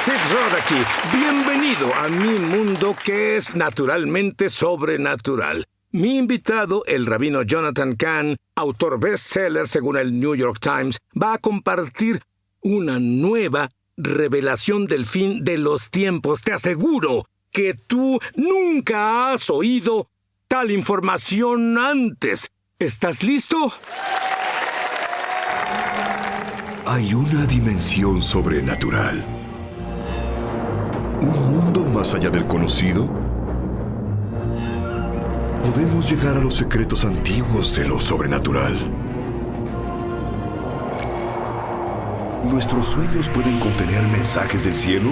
Sid Roth aquí. Bienvenido a mi mundo que es naturalmente sobrenatural. Mi invitado, el rabino Jonathan Cahn, autor bestseller según el New York Times, va a compartir una nueva revelación del fin de los tiempos. Te aseguro que tú nunca has oído tal información antes. ¿Estás listo? Hay una dimensión sobrenatural. ¿Un mundo más allá del conocido? Podemos llegar a los secretos antiguos de lo sobrenatural. ¿Nuestros sueños pueden contener mensajes del cielo?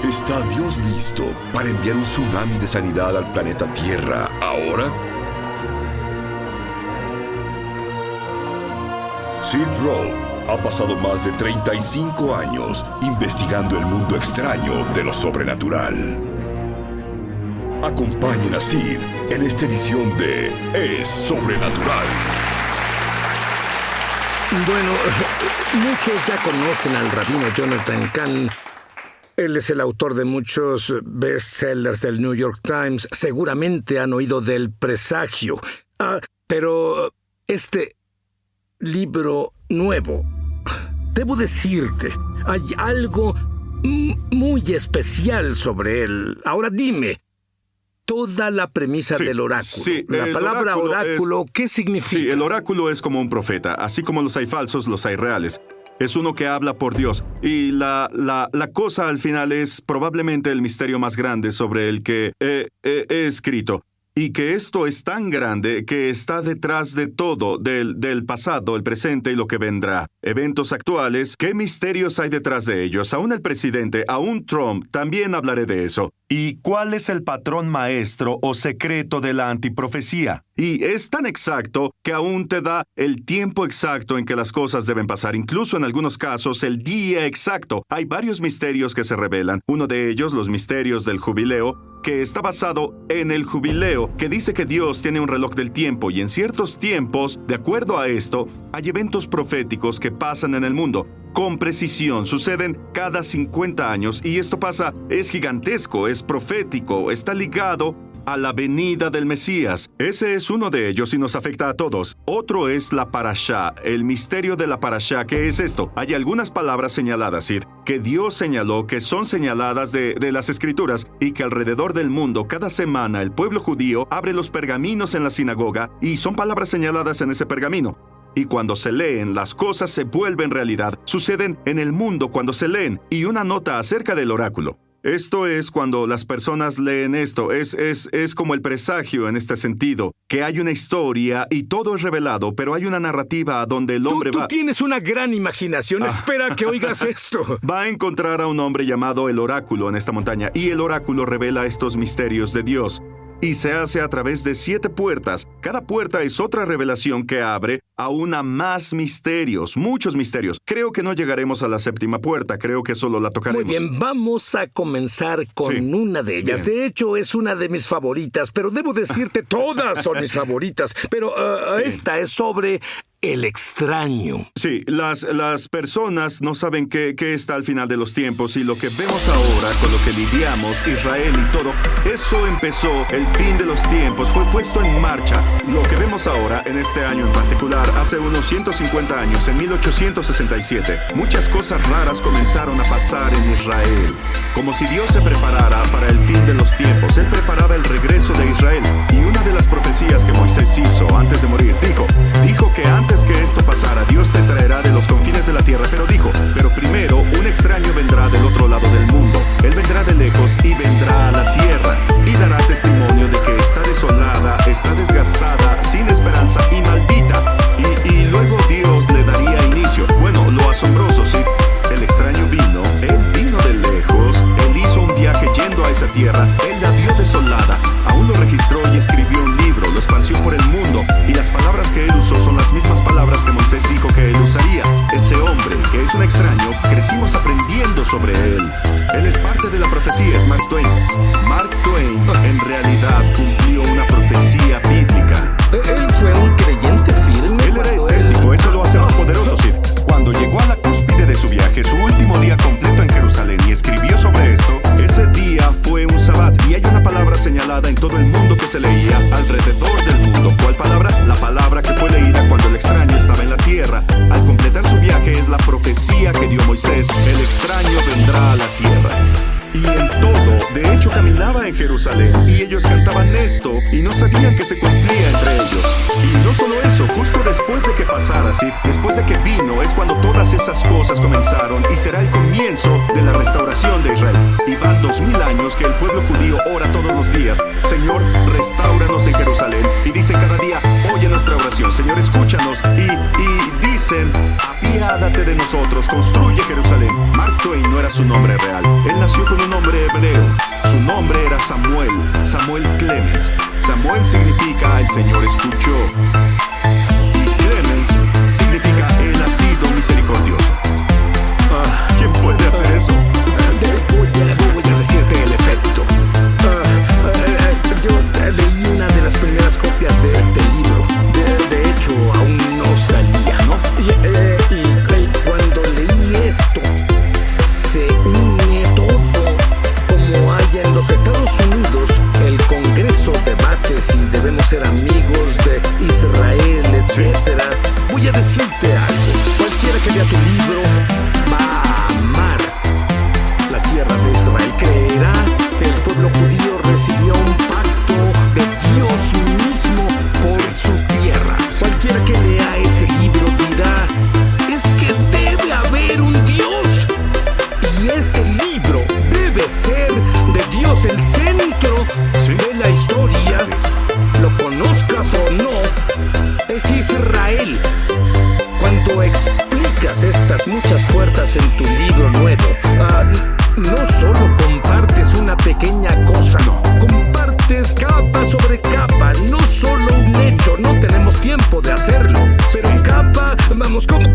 ¿Está Dios listo para enviar un tsunami de sanidad al planeta Tierra ahora? Sid Roth ha pasado más de 35 años investigando el mundo extraño de lo sobrenatural. Acompañen a Sid en esta edición de Es Sobrenatural. Bueno, muchos ya conocen al rabino Jonathan Cahn. Él es el autor de muchos bestsellers del New York Times. Seguramente han oído del presagio. Pero este libro nuevo, debo decirte, hay algo muy especial sobre él. Ahora dime, toda la premisa del oráculo. Sí, la palabra oráculo, ¿qué significa? Sí, el oráculo es como un profeta. Así como los hay falsos, los hay reales. Es uno que habla por Dios. Y la cosa al final es probablemente el misterio más grande sobre el que he escrito. Y que esto es tan grande que está detrás de todo, del pasado, el presente y lo que vendrá. Eventos actuales, ¿qué misterios hay detrás de ellos? Aún el presidente, aún Trump, también hablaré de eso. ¿Y cuál es el patrón maestro o secreto de la antiprofecía? Y es tan exacto que aún te da el tiempo exacto en que las cosas deben pasar, incluso en algunos casos el día exacto. Hay varios misterios que se revelan. Uno de ellos, los misterios del jubileo, que está basado en el jubileo, que dice que Dios tiene un reloj del tiempo y en ciertos tiempos, de acuerdo a esto, hay eventos proféticos que pasan en el mundo. Con precisión, suceden cada 50 años y esto pasa, es gigantesco, es profético, está ligado a la venida del Mesías. Ese es uno de ellos y nos afecta a todos. Otro es la parashá, el misterio de la parashá. ¿Qué es esto? Hay algunas palabras señaladas, Sid, que Dios señaló que son señaladas de las Escrituras y que alrededor del mundo, cada semana, el pueblo judío abre los pergaminos en la sinagoga y son palabras señaladas en ese pergamino. Y cuando se leen, las cosas se vuelven realidad. Suceden en el mundo cuando se leen. Y una nota acerca del oráculo. Esto es cuando las personas leen esto. Es como el presagio en este sentido. Que hay una historia y todo es revelado, pero hay una narrativa a donde el hombre va... Tú tienes una gran imaginación. Espera que oigas esto. Va a encontrar a un hombre llamado el oráculo en esta montaña. Y el oráculo revela estos misterios de Dios. Y se hace a través de 7 puertas. Cada puerta es otra revelación que abre a una más misterios, muchos misterios. Creo que no llegaremos a la 7ª puerta, creo que solo la tocaremos. Muy bien, vamos a comenzar con una de ellas. Bien. De hecho, es una de mis favoritas, pero debo decirte, todas son mis favoritas. Pero esta es sobre el extraño. Sí, las personas no saben qué está al final de los tiempos y lo que vemos ahora con lo que lidiamos, Israel y todo, eso empezó, el fin de los tiempos, fue puesto en marcha. Lo que vemos ahora, en este año en particular, hace unos 150 años, en 1867, muchas cosas raras comenzaron a pasar en Israel. Como si Dios se preparara para el fin de los tiempos, Él preparaba el regreso de Israel. Y una de las profecías que Moisés hizo antes de morir, dijo que antes que esto pasara, Dios te traerá de los confines de la tierra, pero primero un extraño vendrá del otro lado del mundo. Él vendrá de lejos y vendrá a la tierra y dará testimonio de que está desolada, está desgastada, sin esperanza y maldita. Y luego Dios le daría inicio. Bueno, lo asombroso, sí, el extraño vino, él vino de lejos, él hizo un viaje yendo a esa tierra, él la vio desolada, aún lo registró y escribió un libro, lo esparció por el mundo, y las palabras que él usó son las mismas palabras que Moisés dijo que él usaría. Ese hombre, que es un extraño, crecimos aprendiendo sobre él. Él es parte de la profecía, es Mark Twain. Mark Twain, en realidad, cumplió una profecía bíblica. Él fue un creyente todo el mundo que se leía alrededor del mundo. ¿Cuál palabra? La palabra que fue leída cuando el extraño estaba en la tierra. Al completar su viaje es la profecía que dio Moisés. El extraño vendrá a la tierra. Y en todo, de hecho, caminaba en Jerusalén, y ellos cantaban esto, y no sabían que se cumplía entre ellos. Y no solo eso, justo después de que pasara, Sid, después de que vino, es cuando todas esas cosas comenzaron, y será el comienzo de la restauración de Israel. Y van 2000 años que el pueblo judío ora todos los días: Señor, restáuranos en Jerusalén. Y dicen cada día: oye nuestra oración, Señor, escúchanos. Y dicen: apiádate de nosotros, construye Jerusalén. Mark Twain no era su nombre real. Él nació con un nombre hebreo. Su nombre era Samuel, Samuel Clemens. Samuel significa el Señor escuchó. Clemens significa Él ha sido misericordioso. ¿Quién puede hacer eso? Voy a decirte el efecto. Yo leí una de las primeras copias de este libro. De hecho, aún no salía, ¿no? Y cuando leí esto, se une todo. Como hay en los Estados Unidos, el Congreso debate si debemos ser amigos de Israel, etc. Voy a decirte algo. Cualquiera que lea tu libro va a amar la tierra de Israel. Creerá que el pueblo judío recibió un pacto de Dios mismo por su tierra. Cualquiera que lea ese libro dirá: es que debe haber un Dios. Y este libro debe ser de Dios el centro de la historia. Lo conozcas o no, es Israel. Cuando explicas estas muchas puertas en tu libro nuevo, no solo compartes una pequeña cosa, no, compartes capa sobre capa, no solo un hecho. No tenemos tiempo de hacerlo, pero en capa, vamos, como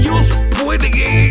Dios puede.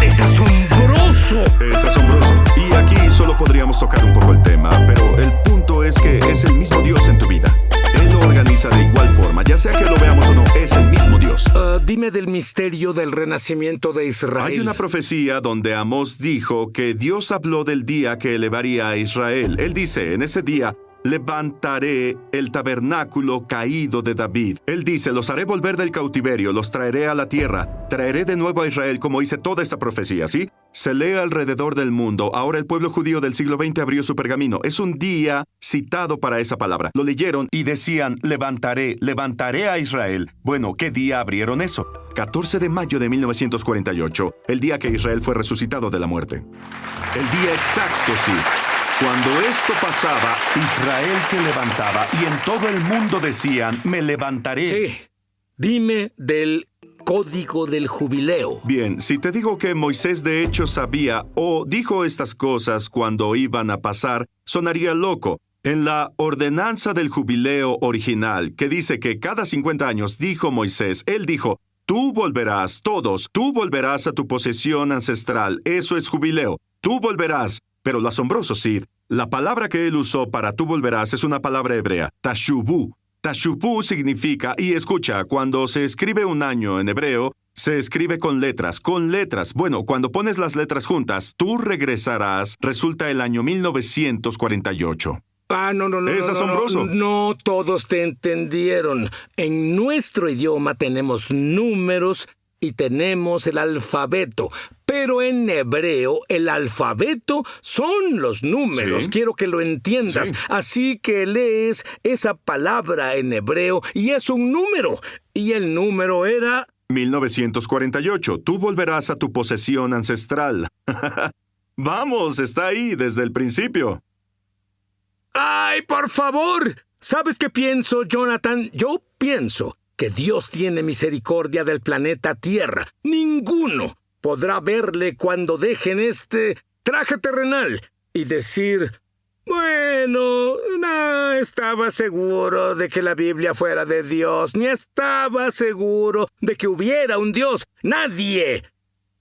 Es asombroso. Es asombroso. Y aquí solo podríamos tocar un poco el tema, pero el punto es que es el mismo Dios en tu vida. Él lo organiza de igual forma, ya sea que lo veamos o no, es el mismo Dios. Dime del misterio del renacimiento de Israel. Hay una profecía donde Amós dijo que Dios habló del día que elevaría a Israel. Él dice: en ese día levantaré el tabernáculo caído de David. Él dice: los haré volver del cautiverio, los traeré a la tierra, traeré de nuevo a Israel, como dice toda esta profecía, ¿sí? Se lee alrededor del mundo. Ahora el pueblo judío del siglo XX abrió su pergamino. Es un día citado para esa palabra. Lo leyeron y decían: levantaré a Israel. Bueno, ¿qué día abrieron eso? 14 de mayo de 1948, el día que Israel fue resucitado de la muerte. El día exacto, sí. Cuando esto pasaba, Israel se levantaba y en todo el mundo decían: me levantaré. Sí. Dime del Código del Jubileo. Bien, si te digo que Moisés de hecho sabía o dijo estas cosas cuando iban a pasar, sonaría loco. En la ordenanza del jubileo original, que dice que cada 50 años, dijo Moisés, él dijo: tú volverás, todos, tú volverás a tu posesión ancestral. Eso es jubileo. Tú volverás. Pero lo asombroso, Sid, la palabra que él usó para tú volverás es una palabra hebrea, tashubu. Tashubu significa, y escucha, cuando se escribe un año en hebreo, se escribe con letras. Bueno, cuando pones las letras juntas, tú regresarás, resulta el año 1948. No. Es asombroso. No todos te entendieron. En nuestro idioma tenemos números y tenemos el alfabeto. Pero en hebreo, el alfabeto son los números. ¿Sí? Quiero que lo entiendas. Sí. Así que lees esa palabra en hebreo y es un número. Y el número era 1948. Tú volverás a tu posesión ancestral. Vamos, está ahí desde el principio. ¡Ay, por favor! ¿Sabes qué pienso, Jonathan? Yo pienso que Dios tiene misericordia del planeta Tierra. Ninguno podrá verle cuando dejen este traje terrenal y decir: bueno, no estaba seguro de que la Biblia fuera de Dios, ni estaba seguro de que hubiera un Dios. ¡Nadie!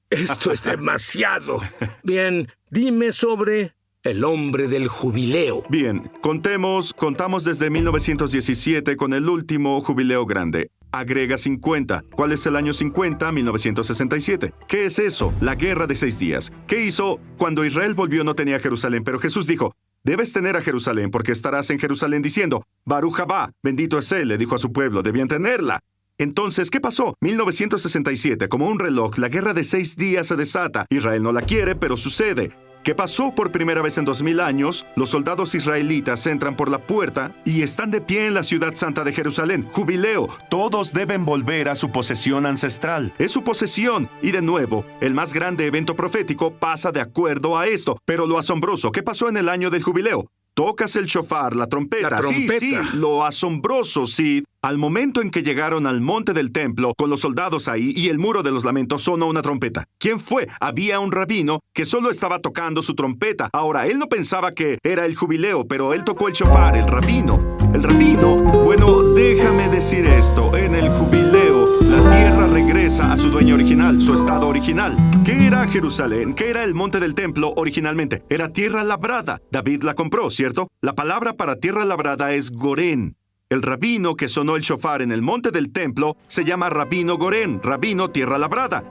Esto es demasiado. Bien, dime sobre el hombre del jubileo. Bien, contamos desde 1917 con el último jubileo grande. Agrega 50. ¿Cuál es el año 50? 1967. ¿Qué es eso? La guerra de 6 días. ¿Qué hizo? Cuando Israel volvió no tenía Jerusalén, pero Jesús dijo: Debes tener a Jerusalén porque estarás en Jerusalén diciendo, Baruch Haba, bendito es él, le dijo a su pueblo, debían tenerla. Entonces, ¿qué pasó? 1967, como un reloj, la guerra de 6 días se desata. Israel no la quiere, pero sucede. ¿Qué pasó por primera vez en 2000 años? Los soldados israelitas entran por la puerta y están de pie en la ciudad santa de Jerusalén. Jubileo. Todos deben volver a su posesión ancestral. Es su posesión. Y de nuevo, el más grande evento profético pasa de acuerdo a esto. Pero lo asombroso, ¿qué pasó en el año del jubileo? Tocas el shofar, la trompeta. La trompeta. Sí, lo asombroso, Sid. Al momento en que llegaron al monte del templo, con los soldados ahí y el muro de los lamentos, sonó una trompeta. ¿Quién fue? Había un rabino que solo estaba tocando su trompeta. Ahora, él no pensaba que era el jubileo, pero él tocó el shofar, el rabino. El rabino, bueno, déjame decir esto. En el jubileo, la tierra regresa a su dueño original, su estado original. ¿Qué era Jerusalén? ¿Qué era el monte del templo originalmente? Era tierra labrada. David la compró, ¿cierto? La palabra para tierra labrada es Gorén. El rabino que sonó el shofar en el monte del templo se llama Rabino Gorén, rabino tierra labrada.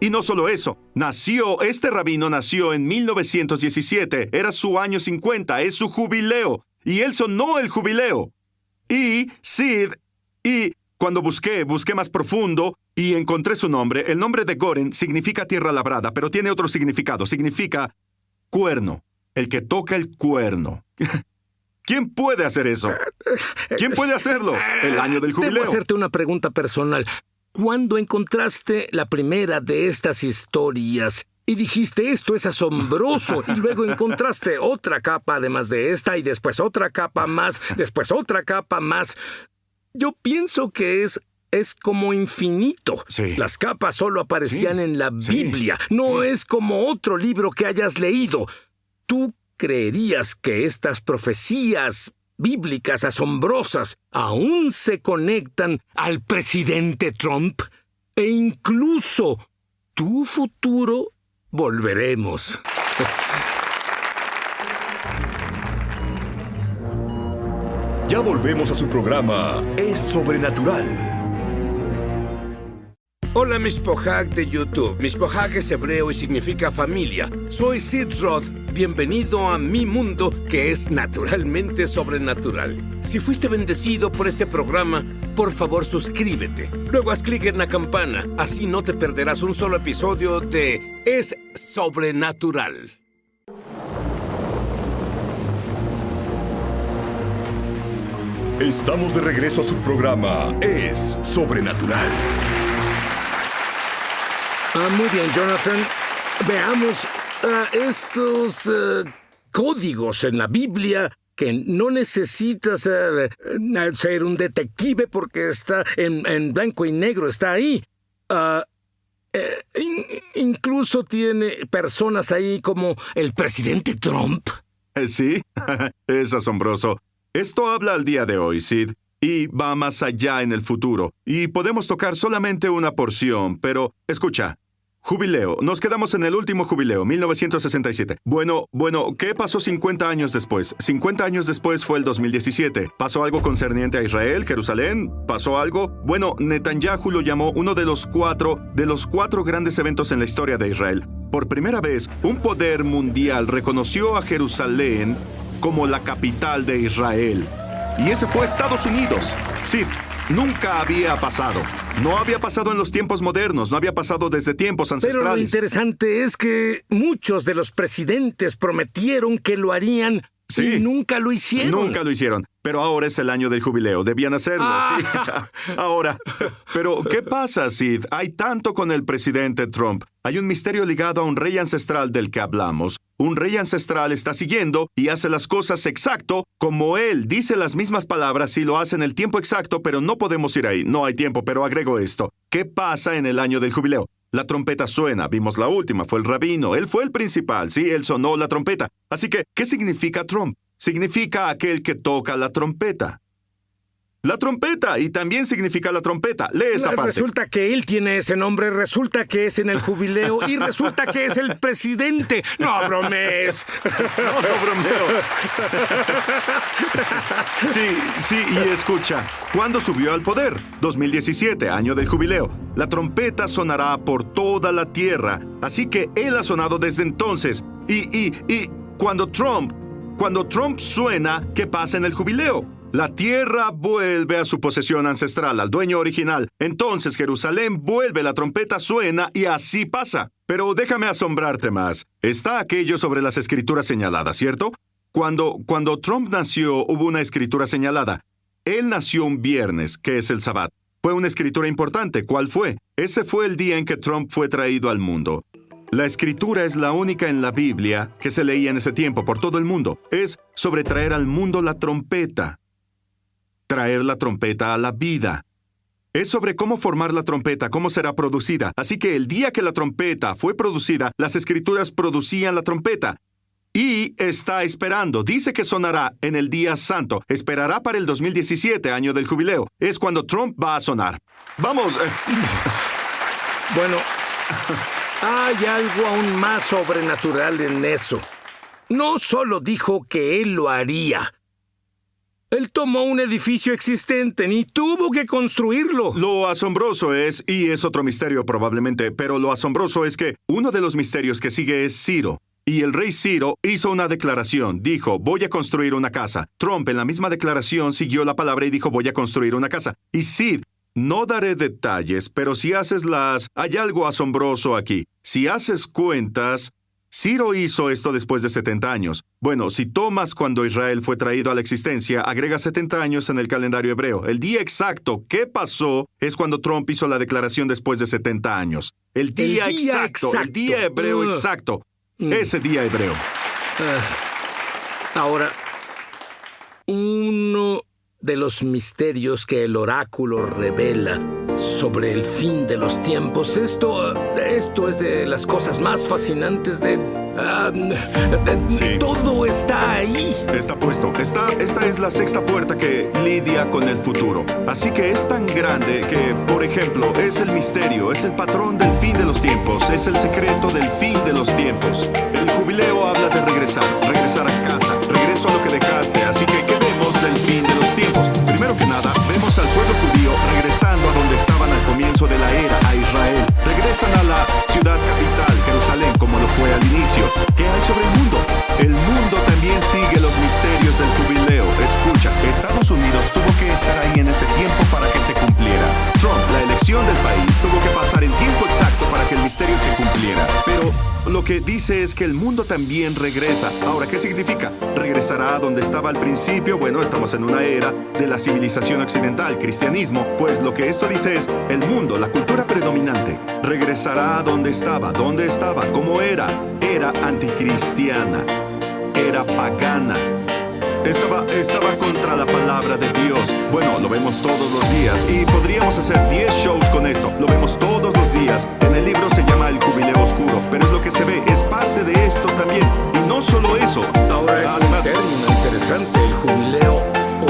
Y no solo eso, este rabino nació en 1917, era su año 50, es su jubileo, y él sonó el jubileo. Y cuando busqué más profundo y encontré su nombre, el nombre de Gorén significa tierra labrada, pero tiene otro significado, significa cuerno, el que toca el cuerno. ¿Quién puede hacer eso? ¿Quién puede hacerlo? El año del jubileo. Debo hacerte una pregunta personal. ¿Cuándo encontraste la primera de estas historias y dijiste esto es asombroso y luego encontraste otra capa además de esta y después otra capa más, después otra capa más? Yo pienso que es como infinito. Sí. Las capas solo aparecían en la Biblia. No es como otro libro que hayas leído. ¿Tú creerías que estas profecías bíblicas asombrosas aún se conectan al presidente Trump? E incluso tu futuro volveremos. Ya volvemos a su programa Es Sobrenatural. Hola, Mishpohag de YouTube. Mishpohag es hebreo y significa familia. Soy Sid Roth. Bienvenido a mi mundo, que es naturalmente sobrenatural. Si fuiste bendecido por este programa, por favor suscríbete. Luego haz clic en la campana. Así no te perderás un solo episodio de Es Sobrenatural. Estamos de regreso a su programa Es Sobrenatural. Muy bien, Jonathan. Veamos estos códigos en la Biblia que no necesitas ser un detective porque está en blanco y negro, está ahí. Incluso tiene personas ahí como el presidente Trump. Sí, es asombroso. Esto habla al día de hoy, Sid, y va más allá en el futuro. Y podemos tocar solamente una porción, pero escucha. Jubileo. Nos quedamos en el último jubileo, 1967. Bueno, ¿qué pasó 50 años después? 50 años después fue el 2017. ¿Pasó algo concerniente a Israel, Jerusalén? ¿Pasó algo? Bueno, Netanyahu lo llamó uno de los cuatro grandes eventos en la historia de Israel. Por primera vez, un poder mundial reconoció a Jerusalén como la capital de Israel. Y ese fue Estados Unidos. Sí. Nunca había pasado. No había pasado en los tiempos modernos, no había pasado desde tiempos ancestrales. Pero lo interesante es que muchos de los presidentes prometieron que lo harían y nunca lo hicieron. Nunca lo hicieron. Pero ahora es el año del jubileo. Debían hacerlo, sí. Ahora. Pero, ¿qué pasa, Sid? Hay tanto con el presidente Trump. Hay un misterio ligado a un rey ancestral del que hablamos. Un rey ancestral está siguiendo y hace las cosas exacto como él. Dice las mismas palabras y lo hace en el tiempo exacto, pero no podemos ir ahí. No hay tiempo, pero agrego esto. ¿Qué pasa en el año del jubileo? La trompeta suena. Vimos la última. Fue el rabino. Él fue el principal. Sí, él sonó la trompeta. Así que, ¿qué significa Trump? Significa aquel que toca la trompeta. La trompeta, y también significa la trompeta. Lee esa parte. Resulta que él tiene ese nombre, resulta que es en el jubileo y resulta que es el presidente. ¡No bromees! No bromeo. Sí, y escucha. ¿Cuándo subió al poder? 2017, año del jubileo. La trompeta sonará por toda la tierra, así que él ha sonado desde entonces. Y cuando Trump suena, ¿qué pasa en el jubileo? La tierra vuelve a su posesión ancestral, al dueño original. Entonces Jerusalén vuelve, la trompeta suena y así pasa. Pero déjame asombrarte más. Está aquello sobre las escrituras señaladas, ¿cierto? Cuando Trump nació, hubo una escritura señalada. Él nació un viernes, que es el Sabbat. Fue una escritura importante. ¿Cuál fue? Ese fue el día en que Trump fue traído al mundo. La escritura es la única en la Biblia que se leía en ese tiempo por todo el mundo. Es sobre traer al mundo la trompeta. Traer la trompeta a la vida. Es sobre cómo formar la trompeta, cómo será producida. Así que el día que la trompeta fue producida, las escrituras producían la trompeta. Y está esperando. Dice que sonará en el día santo. Esperará para el 2017, año del jubileo. Es cuando Trump va a sonar. ¡Vamos! Bueno, hay algo aún más sobrenatural en eso. No solo dijo que él lo haría. Él tomó un edificio existente, ni tuvo que construirlo. Lo asombroso es, y es otro misterio probablemente, pero lo asombroso es que uno de los misterios que sigue es Ciro. Y el rey Ciro hizo una declaración, dijo, voy a construir una casa. Trump en la misma declaración siguió la palabra y dijo, voy a construir una casa. Y Sid, no daré detalles, pero si haces hay algo asombroso aquí. Si haces cuentas, Ciro hizo esto después de 70 años. Bueno, si tomas cuando Israel fue traído a la existencia, agrega 70 años en el calendario hebreo. El día exacto que pasó es cuando Trump hizo la declaración después de 70 años. El día exacto, el día hebreo exacto. Ese día hebreo. Ahora, uno de los misterios que el oráculo revela sobre el fin de los tiempos, esto es de las cosas más fascinantes Sí. Todo está ahí. Está puesto. Esta es la sexta puerta que lidia con el futuro. Así que es tan grande que, por ejemplo, es el misterio, es el patrón del fin de los tiempos, es el secreto del fin de los tiempos. El jubileo habla de regresar a casa, regreso a lo que dejaste. Así que, ¿qué vemos del fin de los tiempos? Primero que nada, vemos al pueblo judío regresando a donde estaban al comienzo de la era, a Israel. Regresan a la ciudad capital, Jerusalén, como lo fue al inicio. ¿Qué hay sobre el mundo? El mundo también sigue los misterios del jubileo. Escucha, Estados Unidos tuvo que estar ahí en ese tiempo para que se cumpliera. Trump, la elección del país, tuvo que pasar en tiempo exacto para que el misterio se cumpliera. Pero lo que dice es que el mundo también regresa. Ahora, ¿qué significa? ¿Regresará a donde estaba al principio? Bueno, estamos en una era de la civilización occidental, cristianismo. Pues lo que esto dice es, el mundo, la cultura predominante, regresará a donde estaba, cómo era. Era anticristiana, era pagana. Estaba contra la palabra de Dios. Bueno, lo vemos todos los días y podríamos hacer 10 shows con esto. Lo vemos todos los días. En el libro se llama El Jubileo Oscuro, pero es lo que se ve, es parte de esto también. Y no solo eso. Ahora es un término interesante, el jubileo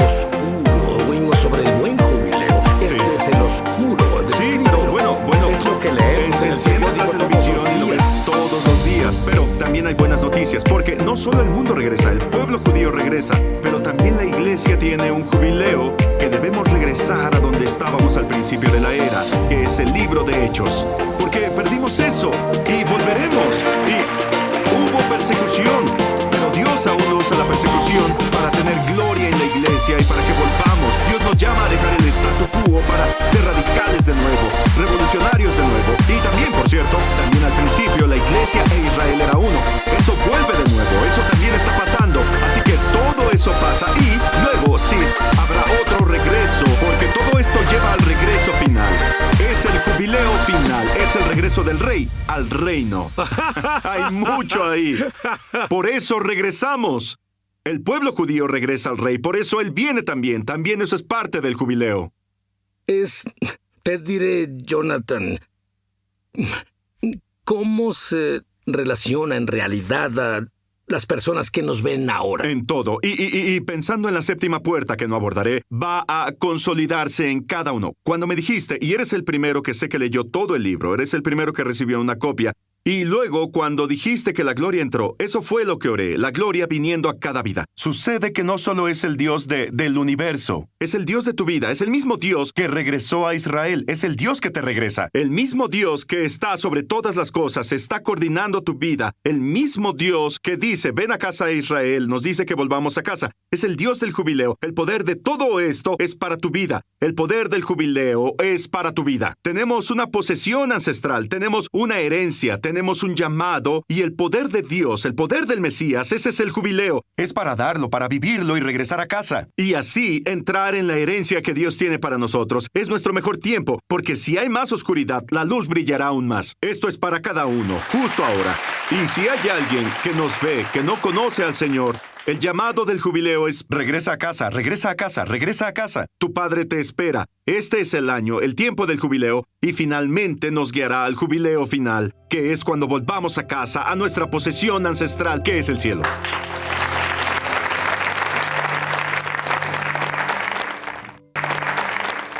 oscuro. Oímos sobre el buen jubileo. Este es el oscuro. Sí, pero bueno. Es lo que leemos en el enciendes la televisión y lo ves todos los días. Pero también hay buenas noticias, porque no solo el mundo regresa, el pueblo judío regresa, pero también la iglesia tiene un jubileo que debemos regresar a donde estábamos al principio de la era, que es el libro de Hechos. Porque perdimos eso y volveremos. Y hubo persecución, pero Dios aún no usa la persecución para tener gloria en la iglesia y para que volvamos. Dios nos llama a dejar el statu quo para ser radicales de nuevo, revolucionarios de nuevo. Y también, por cierto, también al principio la iglesia e Israel era uno. Eso vuelve de nuevo, eso también está pasando. Así que todo eso pasa y luego sí, habrá otro regreso, porque todo esto lleva al regreso final. Es el jubileo final, es el regreso del rey al reino. Hay mucho ahí. Por eso regresamos. El pueblo judío regresa al rey, por eso él viene también. También eso es parte del jubileo. Te diré, Jonathan, ¿cómo se relaciona en realidad a las personas que nos ven ahora? En todo. Y pensando en la séptima puerta que no abordaré, va a consolidarse en cada uno. Cuando me dijiste, y eres el primero que sé que leyó todo el libro, eres el primero que recibió una copia, Y luego, cuando dijiste que la gloria entró, eso fue lo que oré, la gloria viniendo a cada vida. Sucede que no solo es el Dios del universo, es el Dios de tu vida, es el mismo Dios que regresó a Israel, es el Dios que te regresa. El mismo Dios que está sobre todas las cosas, está coordinando tu vida. El mismo Dios que dice, ven a casa de Israel, nos dice que volvamos a casa. Es el Dios del jubileo. El poder de todo esto es para tu vida. El poder del jubileo es para tu vida. Tenemos una posesión ancestral, tenemos una herencia, tenemos un llamado y el poder de Dios, el poder del Mesías, ese es el jubileo. Es para darlo, para vivirlo y regresar a casa. Y así entrar en la herencia que Dios tiene para nosotros. Es nuestro mejor tiempo, porque si hay más oscuridad, la luz brillará aún más. Esto es para cada uno, justo ahora. Y si hay alguien que nos ve, que no conoce al Señor, el llamado del jubileo es regresa a casa, regresa a casa, regresa a casa. Tu Padre te espera. Este es el año, el tiempo del jubileo, y finalmente nos guiará al jubileo final, que es cuando volvamos a casa, a nuestra posesión ancestral, que es el cielo.